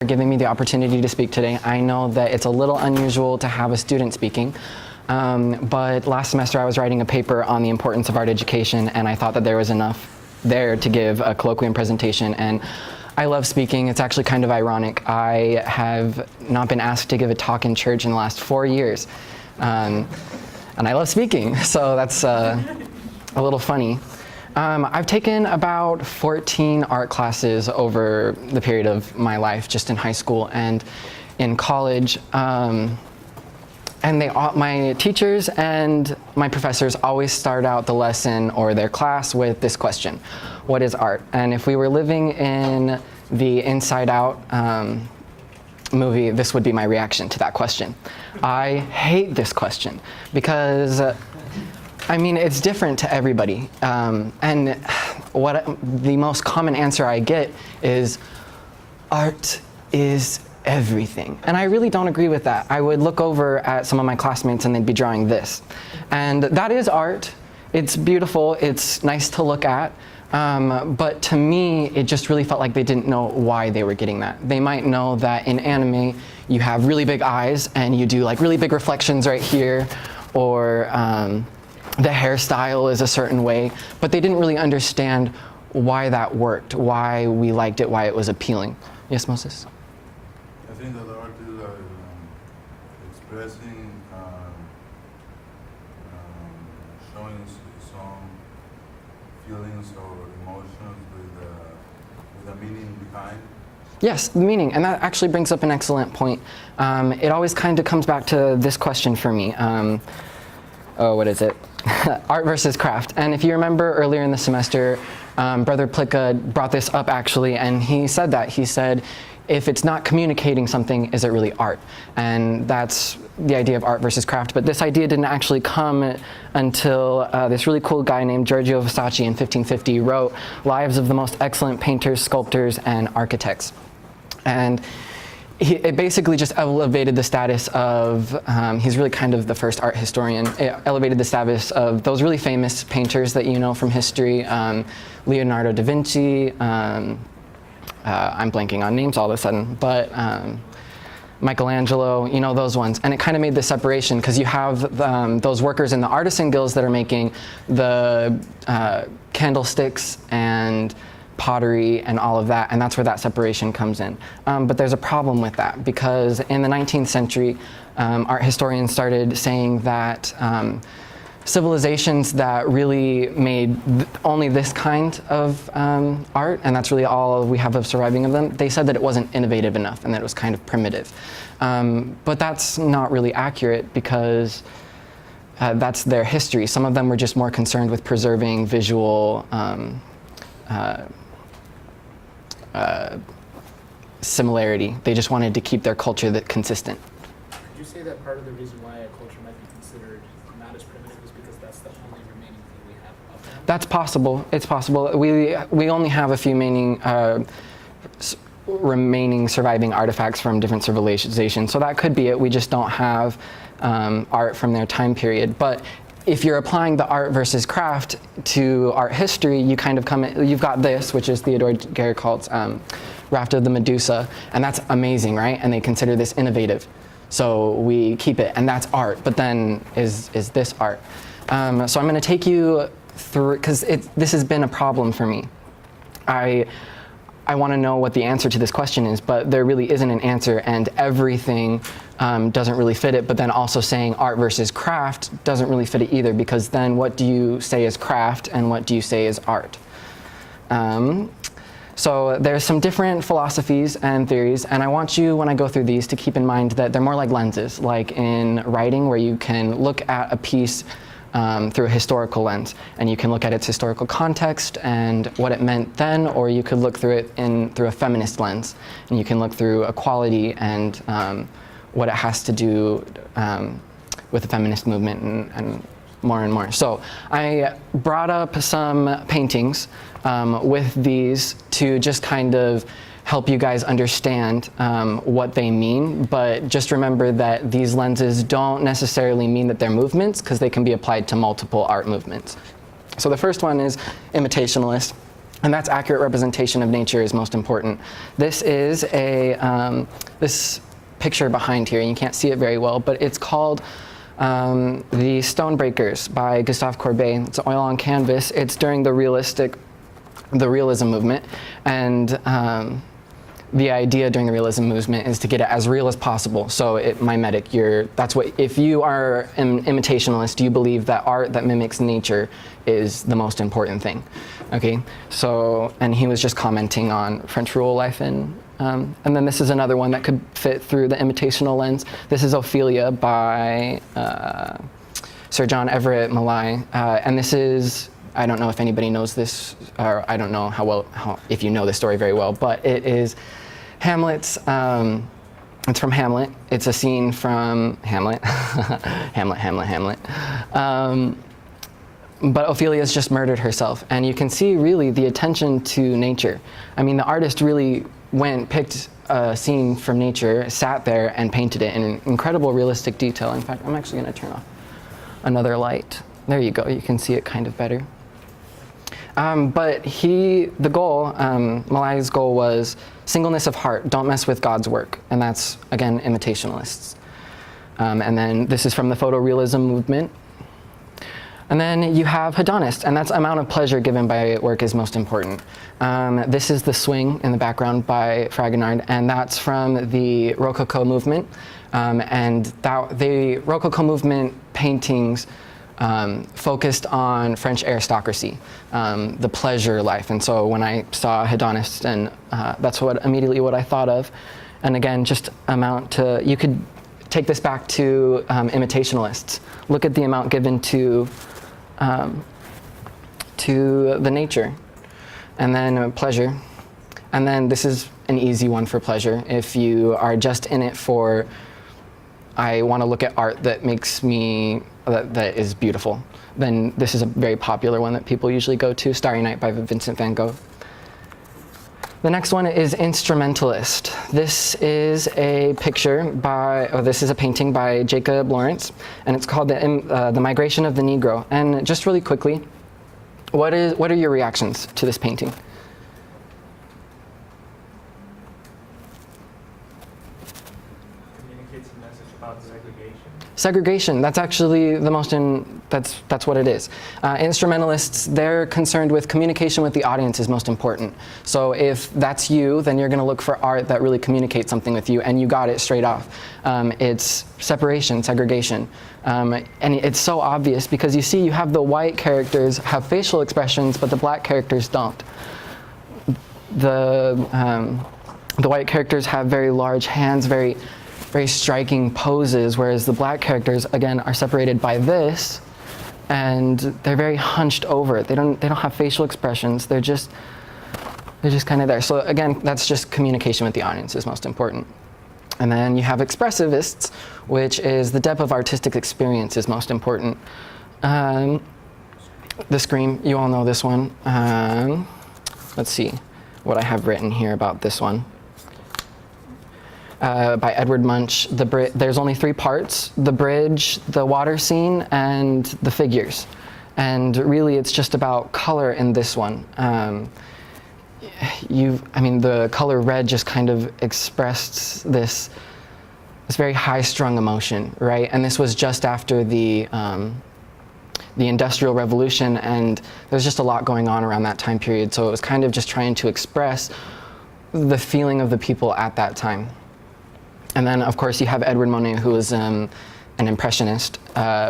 giving me the opportunity to speak today. I know that it's a little unusual to have a student speaking, but last semester I was writing a paper on the importance of art education, and I thought that there was enough there to give a colloquium presentation. And I love speaking. It's actually kind of ironic. I have not been asked to give a talk in church in the last 4 years, and I love speaking, so that's a little funny. I've taken about 14 art classes over the period of my life, just in high school and in college. And my teachers and my professors always start out the lesson or their class with this question: what is art? And if we were living in the Inside Out movie, this would be my reaction to that question. I hate this question because I mean, it's different to everybody. And the most common answer I get is, art is everything. And I really don't agree with that. I would look over at some of my classmates and they'd be drawing this. And that is art. It's beautiful. It's nice to look at. But to me, it just really felt like they didn't know why they were getting that. They might know that in anime, you have really big eyes and you do like really big reflections right here, or the hairstyle is a certain way, but they didn't really understand why that worked, why we liked it, why it was appealing. Yes, Moses? I think that art is expressing, showing some feelings or emotions with a meaning behind. Yes, the meaning, and that actually brings up an excellent point. It always kind of comes back to this question for me. What is it? Art versus craft. And if you remember earlier in the semester, Brother Plicka brought this up actually, and he said that. He said, if it's not communicating something, is it really art? And that's the idea of art versus craft. But this idea didn't actually come until this really cool guy named Giorgio Vasacci in 1550 wrote Lives of the Most Excellent Painters, Sculptors, and Architects. And it basically just elevated the status of, he's really kind of the first art historian, it elevated the status of those really famous painters that you know from history, Leonardo da Vinci, I'm blanking on names all of a sudden, but Michelangelo, you know, those ones. And it kind of made the separation because you have those workers in the artisan guilds that are making the candlesticks and pottery and all of that, and that's where that separation comes in. But there's a problem with that because in the 19th century, art historians started saying that civilizations that really made only this kind of art, and that's really all we have of surviving of them, they said that it wasn't innovative enough and that it was kind of primitive. But that's not really accurate because that's their history. Some of them were just more concerned with preserving visual similarity. They just wanted to keep their culture consistent. Could you say that part of the reason why a culture might be considered not as primitive is because that's the only remaining thing we have of them? That's possible. It's possible. We only have a few remaining surviving artifacts from different civilizations, so that could be it. We just don't have art from their time period. But if you're applying the art versus craft to art history, you kind of you've got this, which is Theodore Gericault's Raft of the Medusa, and that's amazing, right? And they consider this innovative. So we keep it, and that's art, but then is this art? So I'm gonna take you through, because this has been a problem for me. I want to know what the answer to this question is, but there really isn't an answer, and everything doesn't really fit it. But then also saying art versus craft doesn't really fit it either, because then what do you say is craft and what do you say is art? So there's some different philosophies and theories, and I want you, when I go through these, to keep in mind that they're more like lenses, like in writing, where you can look at a piece through a historical lens, and you can look at its historical context and what it meant then, or you could look through it through a feminist lens, and you can look through equality and what it has to do with the feminist movement and more and more. So I brought up some paintings with these to just kind of help you guys understand what they mean, but just remember that these lenses don't necessarily mean that they're movements, because they can be applied to multiple art movements. So the first one is imitationalist. And that's accurate representation of nature is most important. This is this picture behind here, and you can't see it very well, but it's called The Stonebreakers by Gustave Courbet. It's oil on canvas. It's during the realism movement, and the idea during the realism movement is to get it as real as possible. So mimetic, that's what, if you are an imitationalist, you believe that art that mimics nature is the most important thing. Okay, so, and he was just commenting on French rural life, and then this is another one that could fit through the imitational lens. This is Ophelia by Sir John Everett Malay, and this is, I don't know if anybody knows this, or I don't know if you know this story very well, but it is Hamlet's, it's from Hamlet. It's a scene from Hamlet. Hamlet. But Ophelia's just murdered herself. And you can see really the attention to nature. I mean, the artist really picked a scene from nature, sat there and painted it in incredible realistic detail. In fact, I'm actually gonna turn off another light. There you go, you can see it kind of better. But the goal, Malay's goal was singleness of heart, don't mess with God's work. And that's, again, imitationalists. And then this is from the photorealism movement. And then you have hedonist, and that's amount of pleasure given by work is most important. This is The Swing in the background by Fragonard, and that's from the Rococo movement. And the Rococo movement paintings focused on French aristocracy, the pleasure life. And so when I saw hedonist, and that's immediately what I thought of. And again, just you could take this back to imitationalists. Look at the amount given to the nature, and then pleasure. And then this is an easy one for pleasure. If you are just in it for, I want to look at art that makes me, that is beautiful, then this is a very popular one that people usually go to, Starry Night by Vincent van Gogh. The next one is Instrumentalist. This is a this is a painting by Jacob Lawrence, and it's called The Migration of the Negro. And just really quickly, what are your reactions to this painting? Communicates a message about segregation. Segregation, that's actually the most, that's what it is. Instrumentalists, they're concerned with communication with the audience is most important. So if that's you, then you're gonna look for art that really communicates something with you, and you got it straight off. It's separation, segregation. And it's so obvious because you have the white characters have facial expressions, but the black characters don't. The white characters have very large hands, very striking poses, whereas the black characters, again, are separated by this, and they're very hunched over. They don't have facial expressions. They're just kind of there. So again, that's just communication with the audience is most important. And then you have expressivists, which is the depth of artistic experience is most important. The Scream, you all know this one. Let's see what I have written here about this one. By Edward Munch. There's only 3 parts: the bridge, the water scene, and the figures. And really, it's just about color in this one. The color red just kind of expressed this very high-strung emotion, right? And this was just after the Industrial Revolution, and there's just a lot going on around that time period. So it was kind of just trying to express the feeling of the people at that time. And then, of course, you have Edward Monet, who was an impressionist,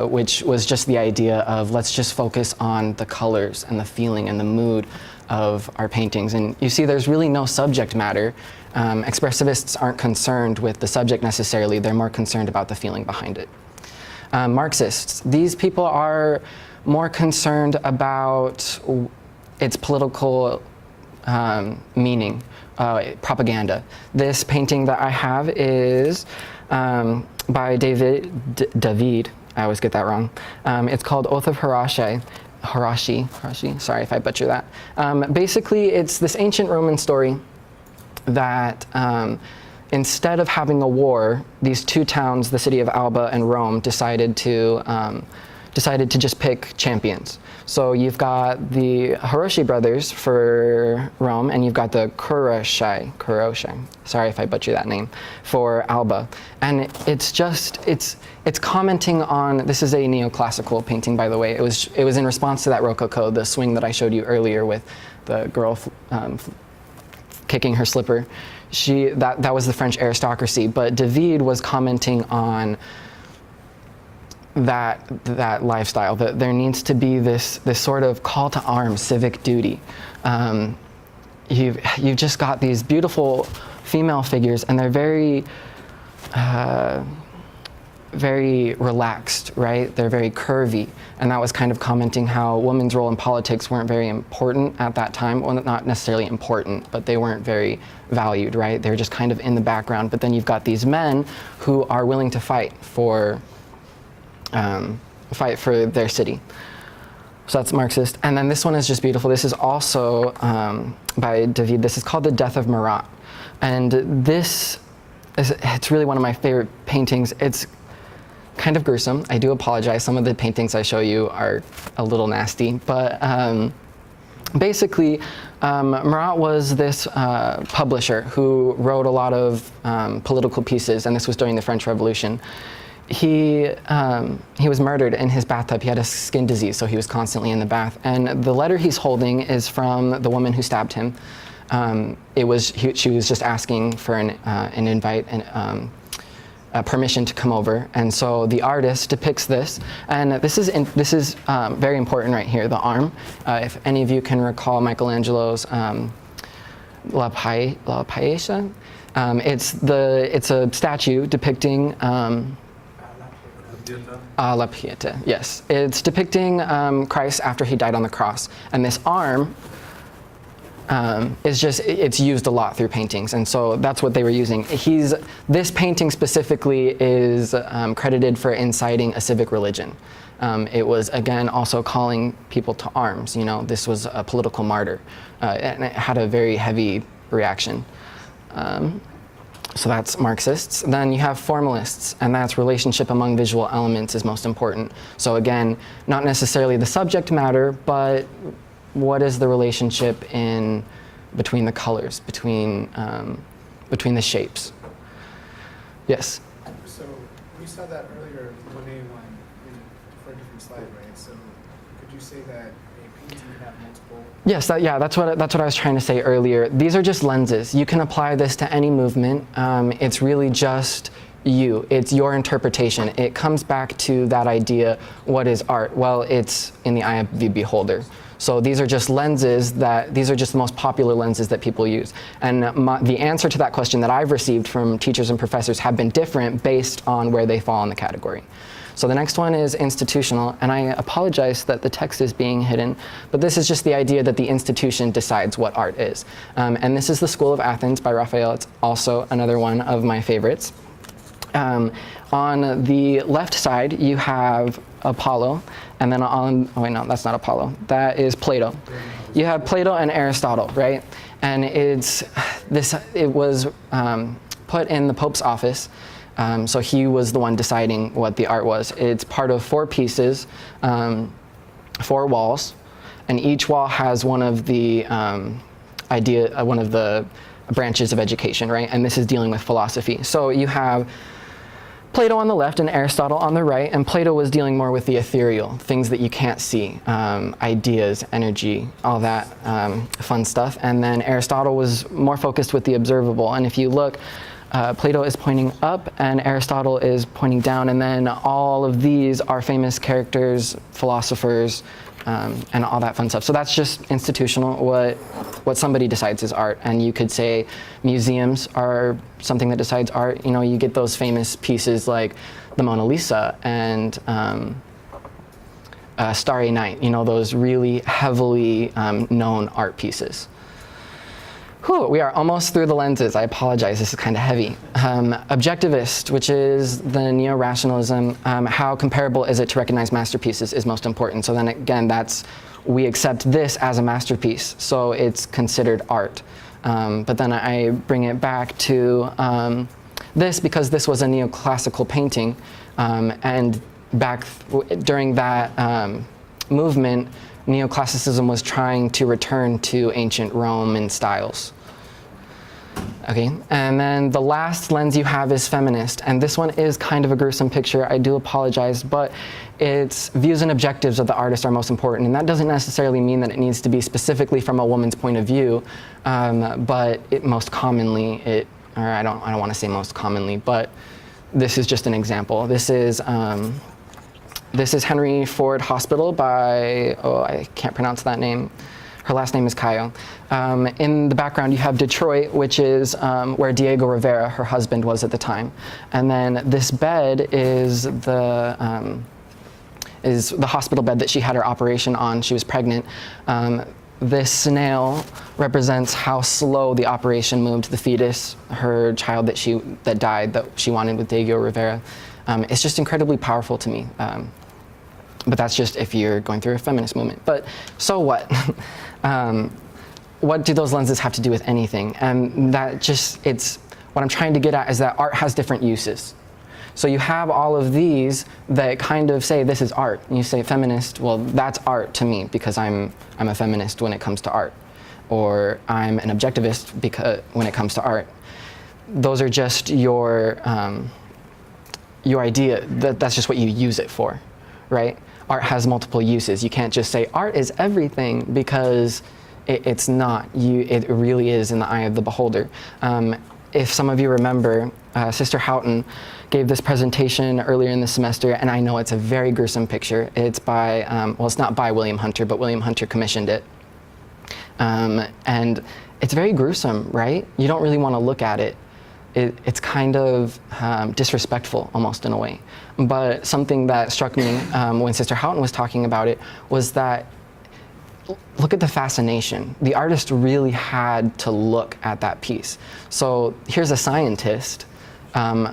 which was just the idea of let's just focus on the colors and the feeling and the mood of our paintings. And you see there's really no subject matter. Expressivists aren't concerned with the subject necessarily, they're more concerned about the feeling behind it. Marxists, these people are more concerned about its political meaning. Propaganda. This painting that I have is by David, I always get that wrong. It's called Oath of Hirashi, sorry if I butcher that. Basically, it's this ancient Roman story that instead of having a war, these 2 towns, the city of Alba and Rome, decided to decided to just pick champions. So you've got the Hiroshi brothers for Rome, and you've got the Kuroshai, sorry if I butcher that name, for Alba. And it's commenting on, this is a neoclassical painting, by the way. It was in response to that Rococo, the swing that I showed you earlier with the girl kicking her slipper. That was the French aristocracy, but David was commenting on that lifestyle, that there needs to be this sort of call to arms, civic duty. You've just got these beautiful female figures, and they're very relaxed, right? They're very curvy, and that was kind of commenting how women's role in politics weren't very important at that time. Well, not necessarily important, but they weren't very valued, right? They're just kind of in the background. But then you've got these men who are willing to fight for their city. So that's Marxist. And then this one is just beautiful. This is also by David. This is called The Death of Marat. And it's really one of my favorite paintings. It's kind of gruesome. I do apologize. Some of the paintings I show you are a little nasty. But basically, Marat was this publisher who wrote a lot of political pieces, and this was during the French Revolution. He was murdered in his bathtub. He had a skin disease, so he was constantly in the bath. And the letter he's holding is from the woman who stabbed him. She was just asking for an invite and permission to come over. And so the artist depicts this, and this is very important right here. The arm. If any of you can recall Michelangelo's La Pieta, it's a statue depicting. La Pieta, yes. It's depicting Christ after he died on the cross. And this arm it's used a lot through paintings, and so that's what they were using. This painting specifically is credited for inciting a civic religion. It was, again, also calling people to arms. You know, this was a political martyr, and it had a very heavy reaction. So that's Marxists. Then you have formalists, and that's relationship among visual elements is most important. So again, not necessarily the subject matter, but what is the relationship between the colors, between the shapes? Yes? So we saw that earlier, Monet one, for a different slide, right? So could you say that a painting can have multiple? Yes, that's what I was trying to say earlier. These are just lenses. You can apply this to any movement. It's really just it's your interpretation. It comes back to that idea, what is art? Well, it's in the eye of the beholder. So these are just lenses these are just the most popular lenses that people use. And the answer to that question that I've received from teachers and professors have been different based on where they fall in the category. So the next one is institutional, and I apologize that the text is being hidden, but this is just the idea that the institution decides what art is. And this is the School of Athens by Raphael. It's also another one of my favorites. On the left side, you have Apollo, and then oh wait, no, that's not Apollo. That is Plato. You have Plato and Aristotle, right? And it was put in the Pope's office. So he was the one deciding what the art was. It's part of 4 pieces, 4 walls, and each wall has one of the one of the branches of education, right? And this is dealing with philosophy. So you have Plato on the left and Aristotle on the right, and Plato was dealing more with the ethereal, things that you can't see, ideas, energy, all that fun stuff. And then Aristotle was more focused with the observable. And if you look, Plato is pointing up and Aristotle is pointing down, and then all of these are famous characters, philosophers, and all that fun stuff. So that's just institutional, what somebody decides is art. And you could say museums are something that decides art. You know, you get those famous pieces like the Mona Lisa and Starry Night, you know, those really heavily known art pieces. Whew, we are almost through the lenses. I apologize, this is kind of heavy. Objectivist, which is the neo-rationalism, how comparable is it to recognize masterpieces is most important. So then again, we accept this as a masterpiece, so it's considered art. But then I bring it back to this because this was a neoclassical painting, and during that movement, neoclassicism was trying to return to ancient Roman styles. Okay, and then the last lens you have is feminist, and this one is kind of a gruesome picture. I do apologize, but its views and objectives of the artist are most important, and that doesn't necessarily mean that it needs to be specifically from a woman's point of view, but most commonly, or I don't want to say most commonly, but this is just an example. This is Henry Ford Hospital by, I can't pronounce that name. Her last name is Cayo. In the background, you have Detroit, which is where Diego Rivera, her husband, was at the time. And then this bed is the hospital bed that she had her operation on. She was pregnant. This snail represents how slow the operation moved the fetus, her child that died, that she wanted with Diego Rivera. It's just incredibly powerful to me. But that's just if you're going through a feminist movement. But so what? What do those lenses have to do with anything? And what I'm trying to get at is that art has different uses. So you have all of these that kind of say this is art. And you say feminist, well, that's art to me because I'm a feminist when it comes to art. Or I'm an objectivist because when it comes to art. Those are just your idea, that's just what you use it for, right? Art has multiple uses. You can't just say art is everything because it's not. It really is in the eye of the beholder. If some of you remember, Sister Houghton gave this presentation earlier in the semester, and I know it's a very gruesome picture. It's by, well, it's not by William Hunter, but William Hunter commissioned it. And it's very gruesome, right? You don't really want to look at it. It's kind of disrespectful, almost in a way. But something that struck me when Sister Houghton was talking about it was that, look at the fascination. The artist really had to look at that piece. So here's a scientist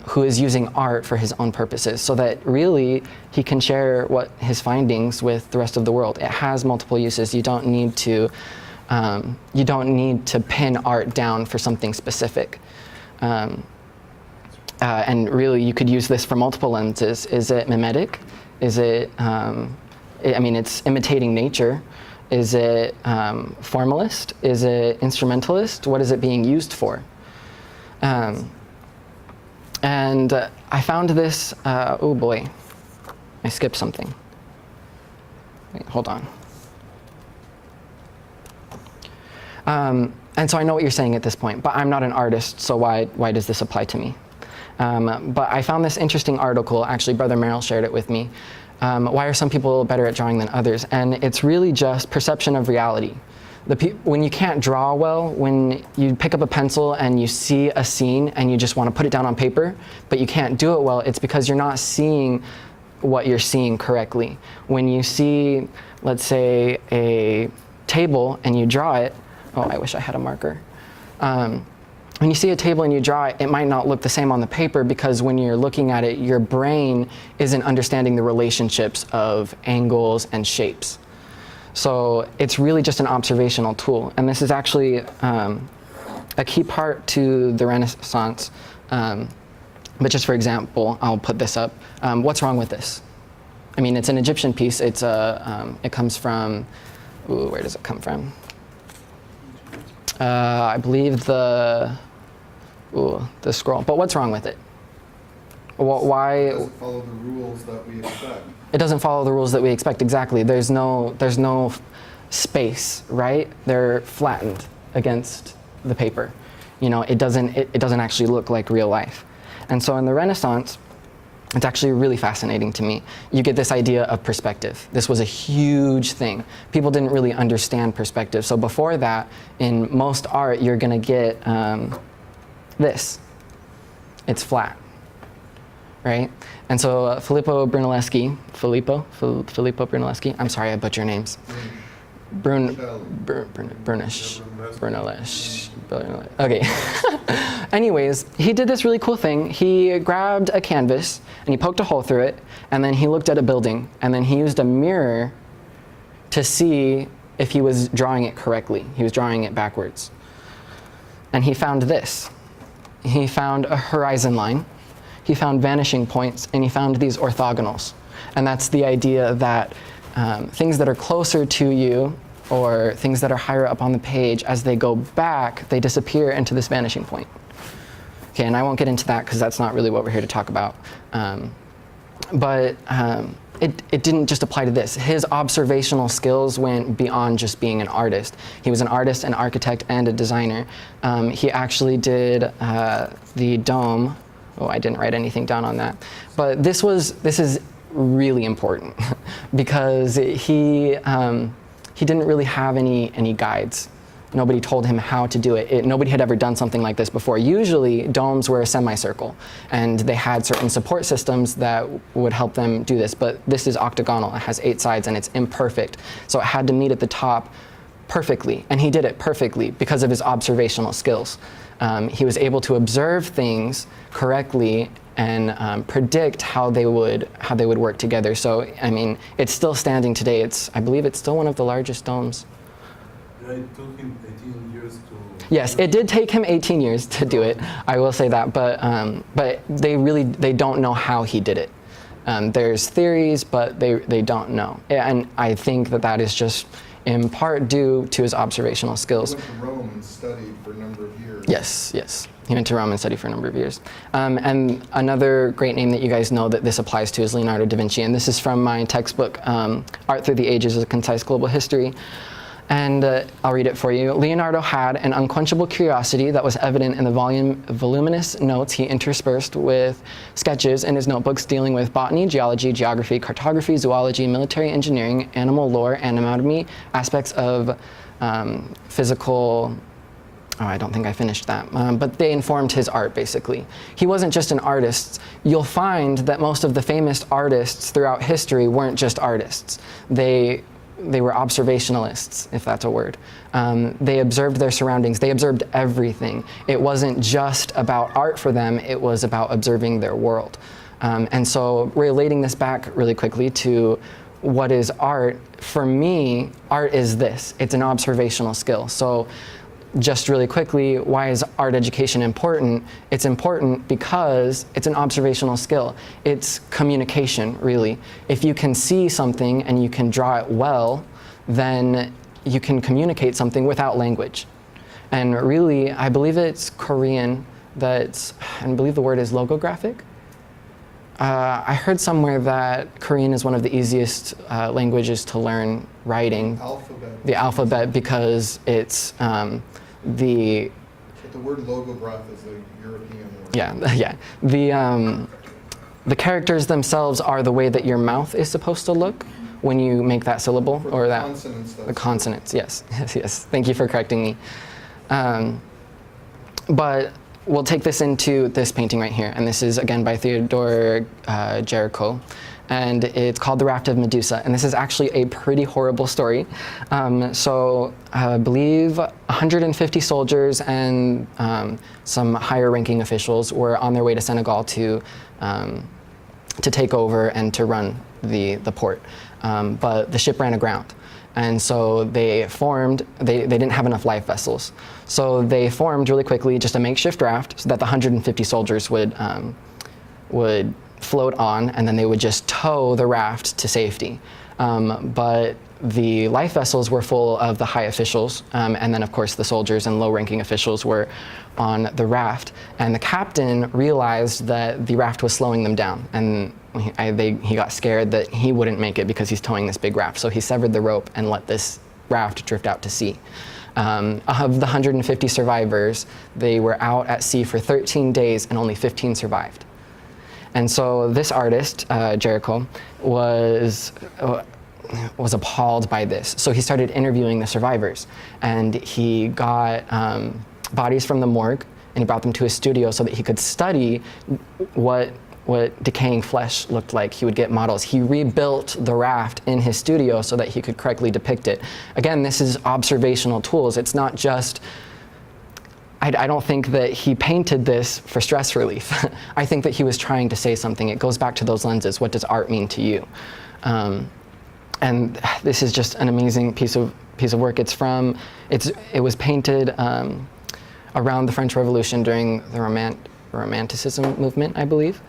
who is using art for his own purposes, so that really he can share his findings with the rest of the world. It has multiple uses. You don't need to pin art down for something specific. And really, you could use this for multiple lenses. Is it mimetic? Is it, it's imitating nature. Is it formalist? Is it instrumentalist? What is it being used for? And I found this, oh boy, I skipped something. Wait, hold on. And so I know what you're saying at this point, but I'm not an artist, so why does this apply to me? But I found this interesting article, actually Brother Merrill shared it with me. Why are some people better at drawing than others? And it's really just perception of reality. When you can't draw well, when you pick up a pencil and you see a scene and you just want to put it down on paper, but you can't do it well, it's because you're not seeing what you're seeing correctly. When you see, let's say, a table and you draw it, oh, I wish I had a marker. When you see a table and you draw it, it might not look the same on the paper because when you're looking at it, your brain isn't understanding the relationships of angles and shapes. So it's really just an observational tool. And this is actually a key part to the Renaissance. But just for example, I'll put this up. What's wrong with this? I mean, it's an Egyptian piece. It comes from, where does it come from? I believe the scroll. But what's wrong with it? Why? It doesn't follow the rules that we expect. It doesn't follow the rules that we expect, exactly. There's no space, right? They're flattened against the paper. You know, it doesn't actually look like real life. And so in the Renaissance, it's actually really fascinating to me. You get this idea of perspective. This was a huge thing. People didn't really understand perspective. So before that, in most art, you're gonna get this. It's flat, right? And so Filippo Brunelleschi, I'm sorry, I butcher names. Brunelleschi. Okay. Anyways, he did this really cool thing. He grabbed a canvas and he poked a hole through it, and then he looked at a building, and then he used a mirror to see if he was drawing it correctly. He was drawing it backwards. And he found this. He found a horizon line, he found vanishing points, and he found these orthogonals. And that's the idea that things that are closer to you or things that are higher up on the page, as they go back, they disappear into this vanishing point. Okay, and I won't get into that because that's not really what we're here to talk about. But it didn't just apply to this. His observational skills went beyond just being an artist. He was an artist, an architect, and a designer. He actually did the dome. Oh, I didn't write anything down on that. But this is really important because he didn't really have any guides. Nobody told him how to do it. Nobody had ever done something like this before. Usually, domes were a semicircle, and they had certain support systems that would help them do this. But this is octagonal. It has 8 sides, and it's imperfect. So it had to meet at the top perfectly, and he did it perfectly because of his observational skills. He was able to observe things correctly and predict how they would work together. So, I mean, it's still standing today. I believe it's still one of the largest domes. It took him 18 years to... Yes, it did take him 18 years to do it. I will say that, but they don't know how he did it. There's theories, but they don't know. And I think that is just in part due to his observational skills. He went to Rome and studied for a number of years. Yes. He went to Rome and studied for a number of years. And another great name that you guys know that this applies to is Leonardo da Vinci. And this is from my textbook, Art Through the Ages: A Concise Global History. And I'll read it for you. Leonardo had an unquenchable curiosity that was evident in the voluminous notes he interspersed with sketches in his notebooks dealing with botany, geology, geography, cartography, zoology, military engineering, animal lore, anatomy, aspects of physical... Oh, I don't think I finished that. But they informed his art, basically. He wasn't just an artist. You'll find that most of the famous artists throughout history weren't just artists. They were observationalists, if that's a word. They observed their surroundings. They observed everything. It wasn't just about art for them. It was about observing their world. And so relating this back really quickly to what is art, for me, art is this. It's an observational skill. So just really quickly, why is art education important? It's important because it's an observational skill. It's communication, really. If you can see something and you can draw it well, then you can communicate something without language. And really, I believe it's Korean I believe the word is logographic. I heard somewhere that Korean is one of the easiest languages to learn writing. The alphabet, because it's But the word logograph is a European word. Yeah. The characters themselves are the way that your mouth is supposed to look when you make that syllable, or that consonants. The consonants. Yes. Thank you for correcting me. But we'll take this into this painting right here, and this is again by Theodore Jericho. And it's called The Raft of Medusa. And this is actually a pretty horrible story. So I believe 150 soldiers and some higher ranking officials were on their way to Senegal to take over and to run the port. But the ship ran aground. And so they didn't have enough life vessels. So they formed really quickly just a makeshift raft so that the 150 soldiers would float on, and then they would just tow the raft to safety. But the life vessels were full of the high officials, and then of course the soldiers and low-ranking officials were on the raft. And the captain realized that the raft was slowing them down, and he got scared that he wouldn't make it because he's towing this big raft. So he severed the rope and let this raft drift out to sea. Of the 150 survivors, they were out at sea for 13 days and only 15 survived. And so this artist, Jericho, was appalled by this. So he started interviewing the survivors, and he got bodies from the morgue, and he brought them to his studio so that he could study what decaying flesh looked like. He would get models. He rebuilt the raft in his studio so that he could correctly depict it. Again, this is observational tools. It's not just... I don't think that he painted this for stress relief. I think that he was trying to say something. It goes back to those lenses. What does art mean to you? And this is just an amazing piece of work. It was painted around the French Revolution during the Romanticism movement, I believe.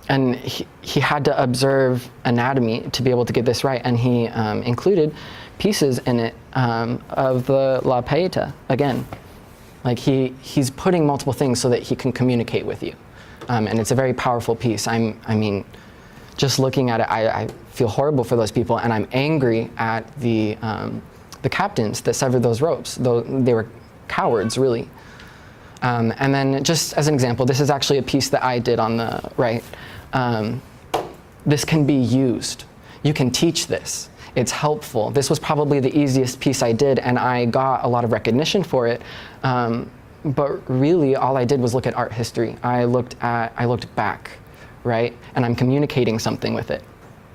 and he had to observe anatomy to be able to get this right, and he included pieces in it of the La Pieta again. Like he's putting multiple things so that he can communicate with you, and it's a very powerful piece. I mean, just looking at it, I feel horrible for those people, and I'm angry at the captains that severed those ropes. Though they were cowards, really. And then, just as an example, this is actually a piece that I did on the right. This can be used. You can teach this. It's helpful. This was probably the easiest piece I did, and I got a lot of recognition for it. But really, all I did was look at art history. I looked back, right? And I'm communicating something with it.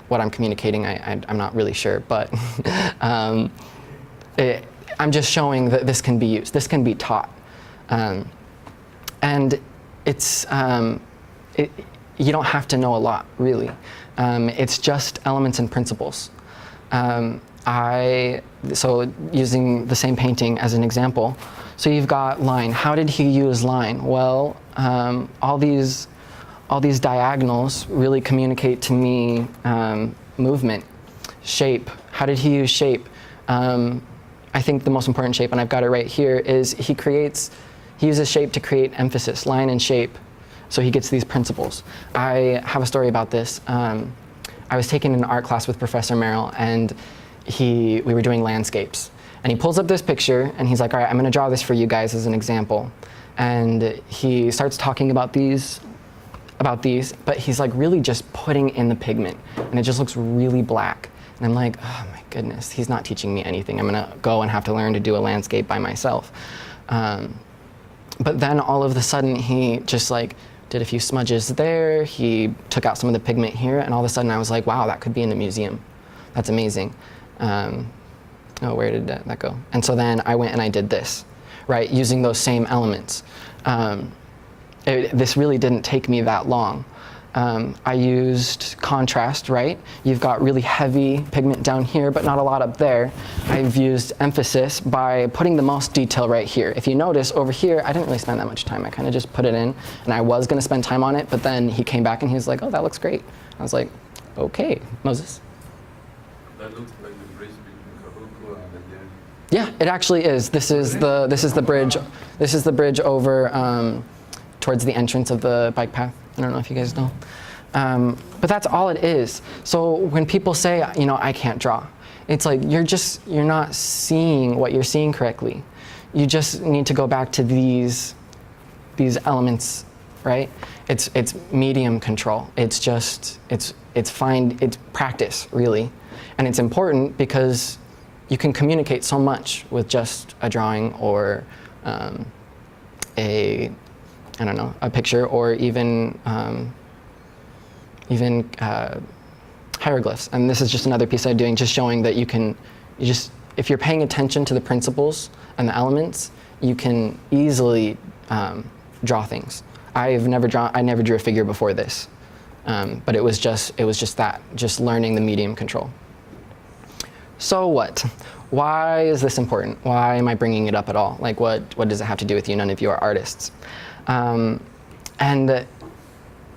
What I'm communicating, I'm not really sure, but I'm just showing that this can be used. This can be taught. And it's, you don't have to know a lot, really. It's just elements and principles. So using the same painting as an example, so you've got line. How did he use line? Well, all these diagonals really communicate to me movement, shape. How did he use shape? I think the most important shape, and I've got it right here, is he uses shape to create emphasis, line and shape, so he gets these principles. I have a story about this. I was taking an art class with Professor Merrill, and we were doing landscapes. And he pulls up this picture, and he's like, all right, I'm gonna draw this for you guys as an example. And he starts talking about these, but he's like really just putting in the pigment, and it just looks really black. And I'm like, oh my goodness, he's not teaching me anything. I'm gonna go and have to learn to do a landscape by myself. But then all of a sudden he just like did a few smudges there, he took out some of the pigment here, and all of a sudden I was like, wow, that could be in a museum. That's amazing. Oh, where did that go? And so then I went and I did this, right, using those same elements. This really didn't take me that long. I used contrast, right? You've got really heavy pigment down here, but not a lot up there. I've used emphasis by putting the most detail right here. If you notice, over here, I didn't really spend that much time. I kind of just put it in, and I was going to spend time on it, but then he came back and he was like, oh, that looks great. I was like, okay, Moses. That looks like the bridge between Colloquium and the Yeah, it actually is. This is the bridge. This is the bridge over towards the entrance of the bike path. I don't know if you guys know. But that's all it is. So when people say, you know, I can't draw, it's like you're not seeing what you're seeing correctly. You just need to go back to these elements, right? It's medium control. It's practice, really. And it's important because you can communicate so much with just a drawing or a picture, or even hieroglyphs. And this is just another piece I'm doing, just showing that if you're paying attention to the principles and the elements, you can easily draw things. I never drew a figure before this, but it was just that, just learning the medium control. So what? Why is this important? Why am I bringing it up at all? Like, what does it have to do with you? None of you are artists. And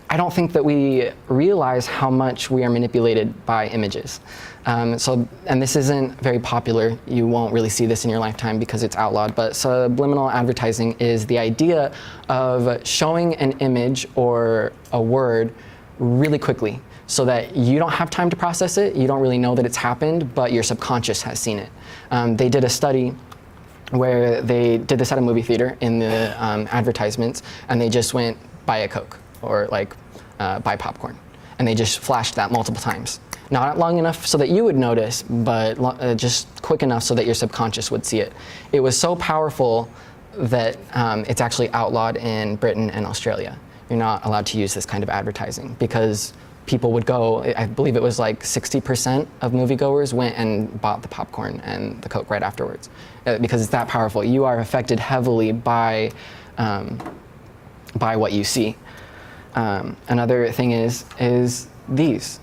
I don't think that we realize how much we are manipulated by images. And this isn't very popular. You won't really see this in your lifetime because it's outlawed, but subliminal advertising is the idea of showing an image or a word really quickly so that you don't have time to process it, you don't really know that it's happened, but your subconscious has seen it. They did a study where they did this at a movie theater in the advertisements, and they just went, buy a Coke, or like, buy popcorn. And they just flashed that multiple times. Not long enough so that you would notice, but just quick enough so that your subconscious would see it. It was so powerful that it's actually outlawed in Britain and Australia. You're not allowed to use this kind of advertising because people would go, I believe it was like 60% of moviegoers went and bought the popcorn and the Coke right afterwards because it's that powerful. You are affected heavily by what you see. Another thing is these.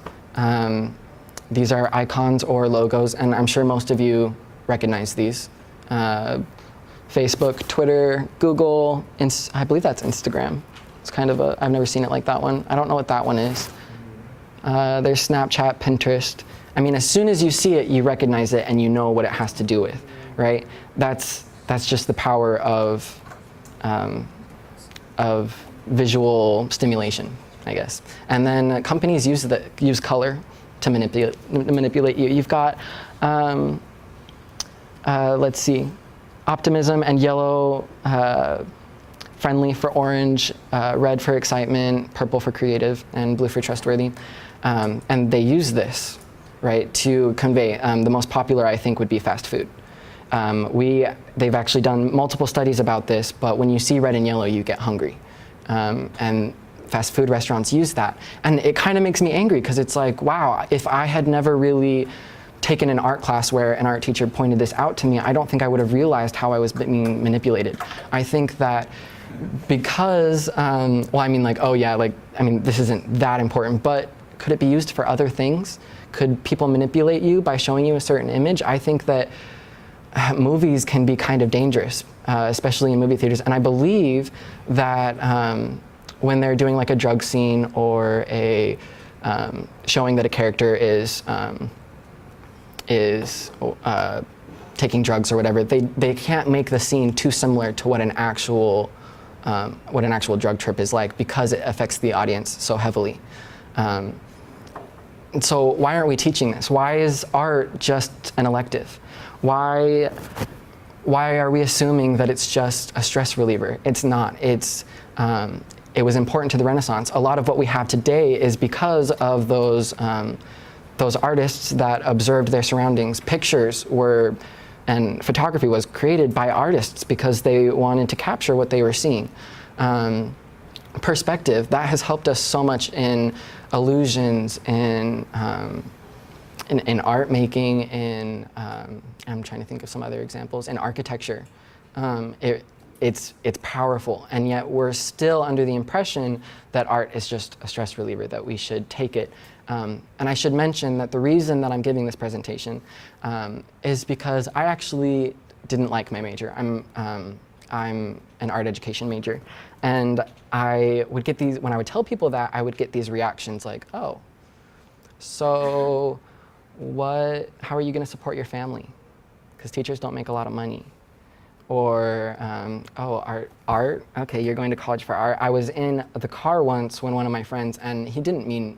These are icons or logos, and I'm sure most of you recognize these. Facebook, Twitter, Google, I believe that's Instagram. It's kind of I've never seen it like that one. I don't know what that one is. There's Snapchat, Pinterest. I mean, as soon as you see it, you recognize it and you know what it has to do with, right? That's just the power of visual stimulation, I guess. And then companies use color to manipulate you. You've got, let's see, optimism and yellow, friendly for orange, red for excitement, purple for creative, and blue for trustworthy. And they use this, right, to convey. The most popular, I think, would be fast food. They've actually done multiple studies about this, but when you see red and yellow, you get hungry. And fast food restaurants use that. And it kind of makes me angry because it's like, wow, if I had never really taken an art class where an art teacher pointed this out to me, I don't think I would have realized how I was being manipulated. I think that because, well, I mean, like, oh yeah, like, I mean, this isn't that important, but could it be used for other things? Could people manipulate you by showing you a certain image? I think that movies can be kind of dangerous, especially in movie theaters. And I believe that when they're doing like a drug scene or a showing that a character is taking drugs or whatever, they can't make the scene too similar to what an actual drug trip is like, because it affects the audience so heavily. So why aren't we teaching this? Why is art just an elective? Why are we assuming that it's just a stress reliever? It's not. It was important to the Renaissance. A lot of what we have today is because of those artists that observed their surroundings. Pictures were, and photography was created by artists because they wanted to capture what they were seeing. Perspective, that has helped us so much in illusions, in art making, I'm trying to think of some other examples, in architecture. It's powerful, and yet we're still under the impression that art is just a stress reliever, that we should take it. And I should mention that the reason that I'm giving this presentation is because I actually didn't like my major. I'm an art education major, and I would get these, when I would tell people that, I would get these reactions like, oh, so how are you going to support your family? Because teachers don't make a lot of money. Or, oh, art? Okay, you're going to college for art. I was in the car once when one of my friends, and he didn't mean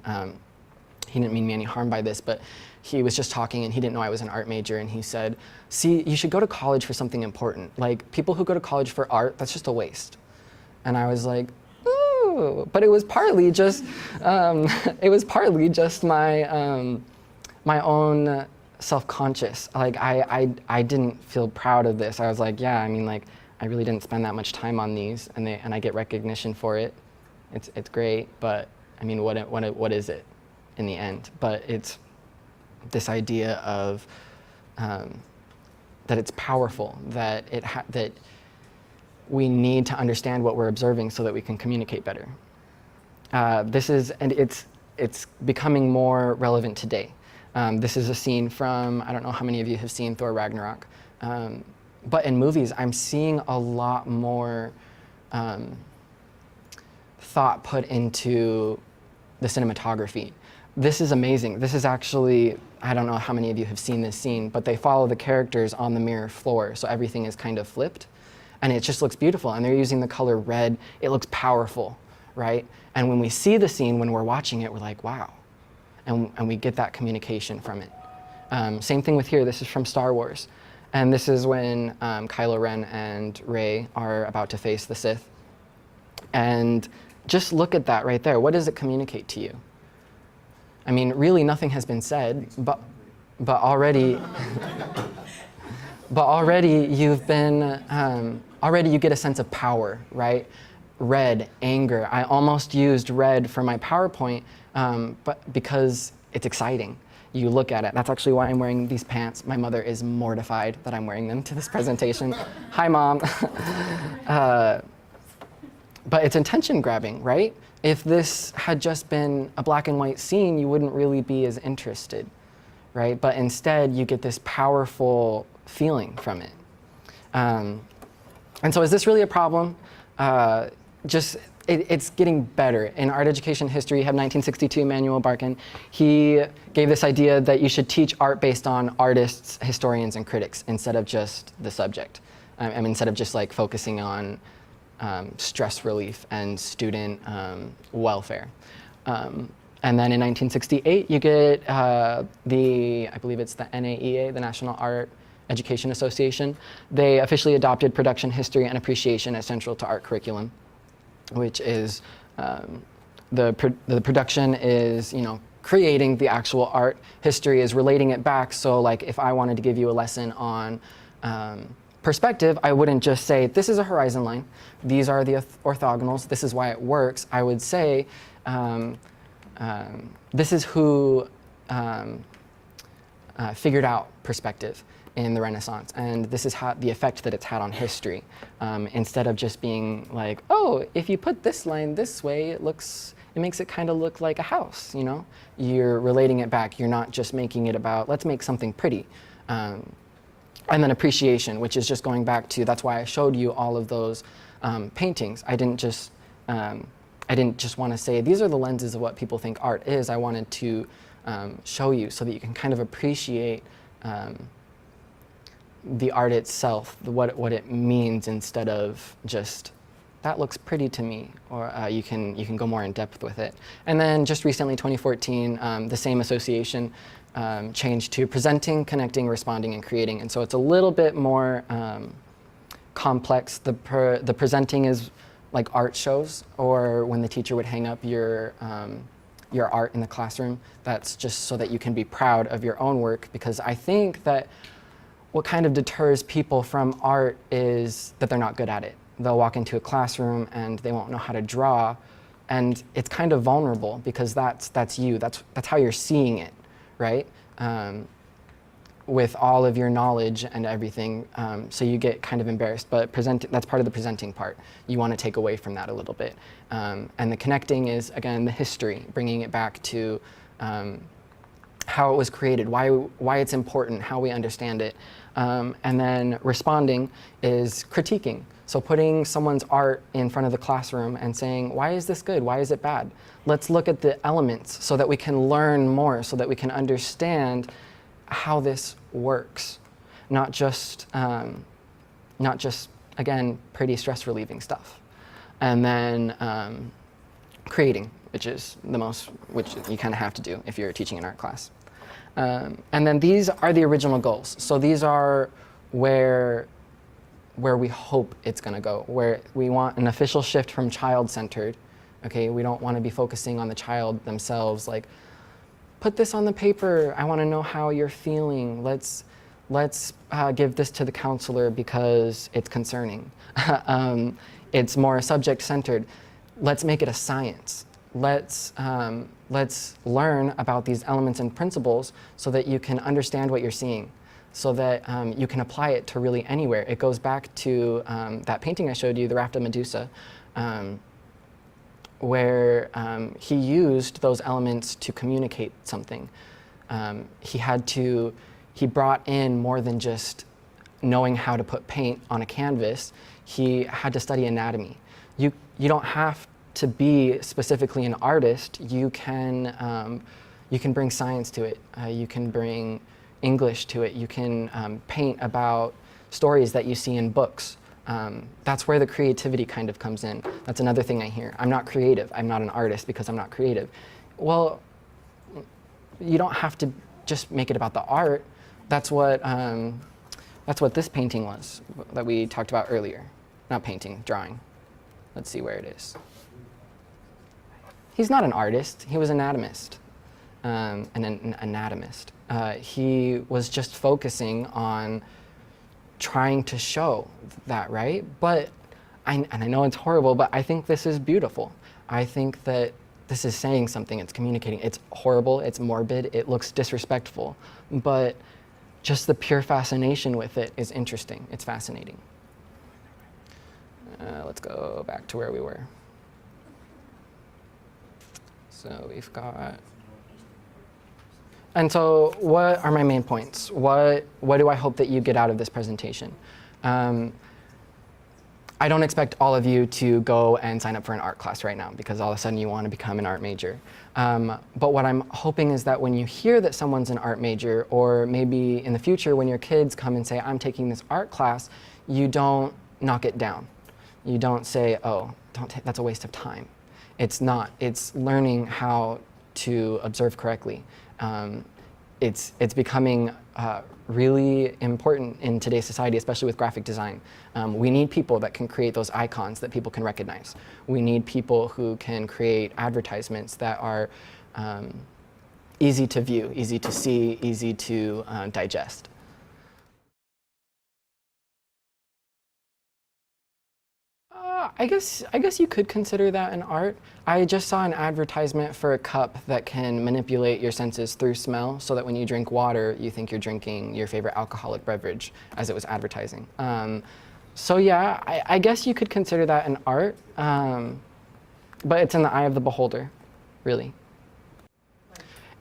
me any harm by this, but he was just talking and he didn't know I was an art major, and he said, see, you should go to college for something important. Like, people who go to college for art, that's just a waste. And I was like, ooh, but it was partly just, my own self-conscious. Like, I didn't feel proud of this. I was like, yeah, I mean, like, I really didn't spend that much time on these, and I get recognition for it. It's great, but I mean, what is it in the end? But it's this idea of that it's powerful, that that we need to understand what we're observing so that we can communicate better. It's becoming more relevant today. This is a scene from, I don't know how many of you have seen Thor Ragnarok, but in movies, I'm seeing a lot more thought put into the cinematography. This is amazing. This is actually, I don't know how many of you have seen this scene, but they follow the characters on the mirror floor, so everything is kind of flipped, and it just looks beautiful, and they're using the color red. It looks powerful, right? And when we see the scene, when we're watching it, we're like, wow. And we get that communication from it. Same thing with here. This is from Star Wars. And this is when Kylo Ren and Rey are about to face the Sith. And just look at that right there. What does it communicate to you? I mean, really nothing has been said, but already, you've been, already you get a sense of power, right? Red, anger. I almost used red for my PowerPoint, but because it's exciting. You look at it. That's actually why I'm wearing these pants. My mother is mortified that I'm wearing them to this presentation. Hi, Mom. But it's attention grabbing, right? If this had just been a black and white scene, you wouldn't really be as interested, right? But instead, you get this powerful feeling from it. And so is this really a problem? Just it's getting better. In art education history, you have 1962 Manuel Barkin. He gave this idea that you should teach art based on artists, historians, and critics instead of just the subject. I mean, instead of just like focusing on stress relief and student welfare. And then in 1968, you get I believe it's the NAEA, the National Art Education Association. They officially adopted production history and appreciation as central to art curriculum, which is the production is, creating the actual art. History is relating it back. So like if I wanted to give you a lesson on perspective, I wouldn't just say, this is a horizon line, these are the orthogonals, this is why it works. I would say, this is who figured out perspective in the Renaissance, and this is how the effect that it's had on history. Instead of just being like, oh, if you put this line this way, it makes it kind of look like a house, You're relating it back. You're not just making it about, let's make something pretty. And then appreciation, which is just going back to, that's why I showed you all of those paintings. I didn't just want to say, these are the lenses of what people think art is. I wanted to show you so that you can kind of appreciate the art itself, what it means, instead of just, that looks pretty to me, or you can go more in depth with it. And then just recently, 2014, the same association changed to presenting, connecting, responding, and creating. And so it's a little bit more complex. The presenting is like art shows, or when the teacher would hang up your art in the classroom. That's just so that you can be proud of your own work, because I think that what kind of deters people from art is that they're not good at it. They'll walk into a classroom and they won't know how to draw, and it's kind of vulnerable because that's you. That's how you're seeing it, right? With all of your knowledge and everything, so you get kind of embarrassed. But that's part of the presenting part. You want to take away from that a little bit. And the connecting is, again, the history, bringing it back to how it was created, why it's important, how we understand it. And then responding is critiquing. So putting someone's art in front of the classroom and saying, why is this good? Why is it bad? Let's look at the elements so that we can learn more, so that we can understand how this works. Not just again, pretty stress relieving stuff. And then creating, which you kind of have to do if you're teaching an art class. And then these are the original goals. So these are where we hope it's going to go, where we want an official shift from child-centered. Okay, we don't want to be focusing on the child themselves, like, put this on the paper, I want to know how you're feeling, let's give this to the counselor because it's concerning. It's more subject-centered. Let's make it a science. Let's learn about these elements and principles so that you can understand what you're seeing, so that you can apply it to really anywhere. It goes back to that painting I showed you, the Raft of Medusa, where he used those elements to communicate something. He brought in more than just knowing how to put paint on a canvas. He had to study anatomy. You don't have to be specifically an artist. You can bring science to it. You can bring English to it. You can paint about stories that you see in books. That's where the creativity kind of comes in. That's another thing I hear. I'm not creative. I'm not an artist because I'm not creative. Well, you don't have to just make it about the art. That's what this painting was that we talked about earlier. Not painting, drawing. Let's see where it is. He's not an artist. He was an anatomist. An anatomist. He was just focusing on trying to show that, right? But, I know it's horrible, but I think this is beautiful. I think that this is saying something, it's communicating. It's horrible, it's morbid, it looks disrespectful, but just the pure fascination with it is interesting, it's fascinating. Let's go back to where we were. So we've got, and so what are my main points? What do I hope that you get out of this presentation? I don't expect all of you to go and sign up for an art class right now because all of a sudden you want to become an art major. But what I'm hoping is that when you hear that someone's an art major, or maybe in the future when your kids come and say, I'm taking this art class, you don't knock it down. You don't say, oh, that's a waste of time. It's not. It's learning how to observe correctly. It's becoming really important in today's society, especially with graphic design. We need people that can create those icons that people can recognize. We need people who can create advertisements that are easy to view, easy to see, easy to digest. I guess you could consider that an art. I just saw an advertisement for a cup that can manipulate your senses through smell so that when you drink water, you think you're drinking your favorite alcoholic beverage, as it was advertising. So yeah, I guess you could consider that an art, but it's in the eye of the beholder, really.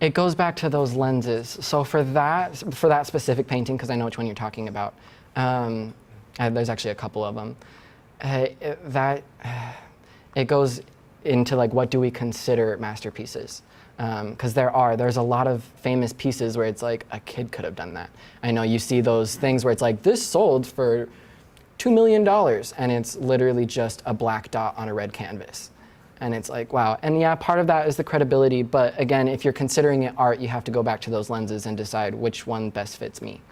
It goes back to those lenses. So for that specific painting, because I know which one you're talking about, there's actually a couple of them. It goes into like, what do we consider masterpieces? Because there's a lot of famous pieces where it's like a kid could have done that. I know you see those things where it's like, this sold for $2 million, and it's literally just a black dot on a red canvas. And it's like, wow. And yeah, part of that is the credibility, but again, if you're considering it art, you have to go back to those lenses and decide which one best fits me.